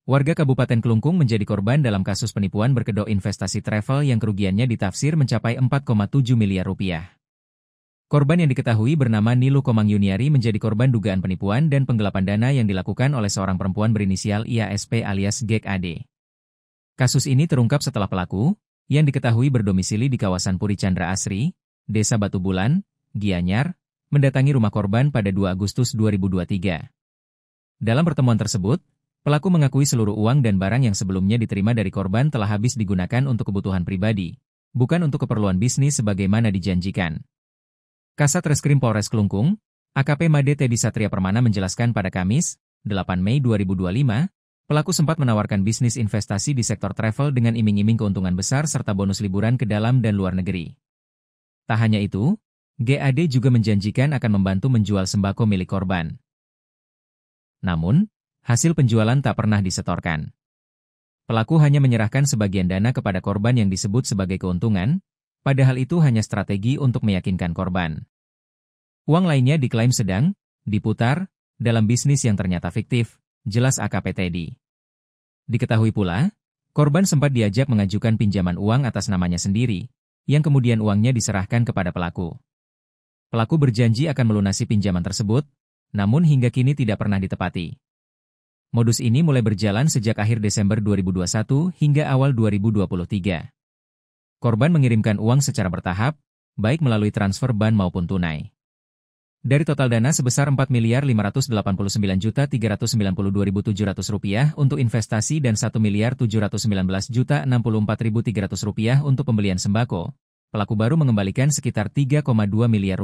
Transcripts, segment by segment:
Warga Kabupaten Klungkung menjadi korban dalam kasus penipuan berkedok investasi travel yang kerugiannya ditaksir mencapai 4,7 miliar rupiah. Korban yang diketahui bernama Nilu Komang Yuniari menjadi korban dugaan penipuan dan penggelapan dana yang dilakukan oleh seorang perempuan berinisial IASP alias Gek AD. Kasus ini terungkap setelah pelaku, yang diketahui berdomisili di kawasan Puri Chandra Asri, Desa Batu Bulan, Gianyar, mendatangi rumah korban pada 2 Agustus 2023. Dalam pertemuan tersebut, pelaku mengakui seluruh uang dan barang yang sebelumnya diterima dari korban telah habis digunakan untuk kebutuhan pribadi, bukan untuk keperluan bisnis sebagaimana dijanjikan. Kasat Reskrim Polres Klungkung, AKP Made Teddy Satria Permana menjelaskan pada Kamis, 8 Mei 2025, pelaku sempat menawarkan bisnis investasi di sektor travel dengan iming-iming keuntungan besar serta bonus liburan ke dalam dan luar negeri. Tak hanya itu, GAD juga menjanjikan akan membantu menjual sembako milik korban. Namun, hasil penjualan tak pernah disetorkan. Pelaku hanya menyerahkan sebagian dana kepada korban yang disebut sebagai keuntungan, padahal itu hanya strategi untuk meyakinkan korban. Uang lainnya diklaim sedang diputar dalam bisnis yang ternyata fiktif, jelas AKP Teddy. Diketahui pula, korban sempat diajak mengajukan pinjaman uang atas namanya sendiri, yang kemudian uangnya diserahkan kepada pelaku. Pelaku berjanji akan melunasi pinjaman tersebut, namun hingga kini tidak pernah ditepati. Modus ini mulai berjalan sejak akhir Desember 2021 hingga awal 2023. Korban mengirimkan uang secara bertahap, baik melalui transfer ban maupun tunai. Dari total dana sebesar Rp4.589.392.700 untuk investasi dan Rp1.719.064.300 untuk pembelian sembako, pelaku baru mengembalikan sekitar Rp3,2 miliar.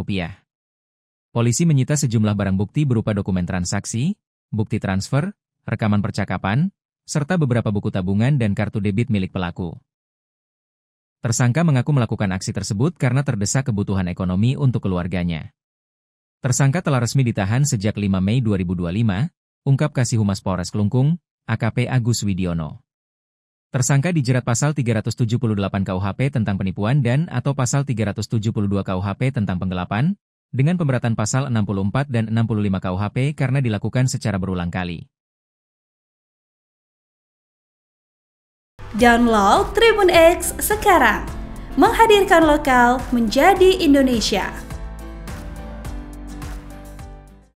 Polisi menyita sejumlah barang bukti berupa dokumen transaksi, bukti transfer, rekaman percakapan, serta beberapa buku tabungan dan kartu debit milik pelaku. Tersangka mengaku melakukan aksi tersebut karena terdesak kebutuhan ekonomi untuk keluarganya. Tersangka telah resmi ditahan sejak 5 Mei 2025, ungkap Kasih Humas Polres Klungkung, AKP Agus Widiono. Tersangka dijerat pasal 378 KUHP tentang penipuan dan atau pasal 372 KUHP tentang penggelapan, dengan pemberatan pasal 64 dan 65 KUHP karena dilakukan secara berulang kali. Download Tribun X sekarang, menghadirkan lokal menjadi Indonesia.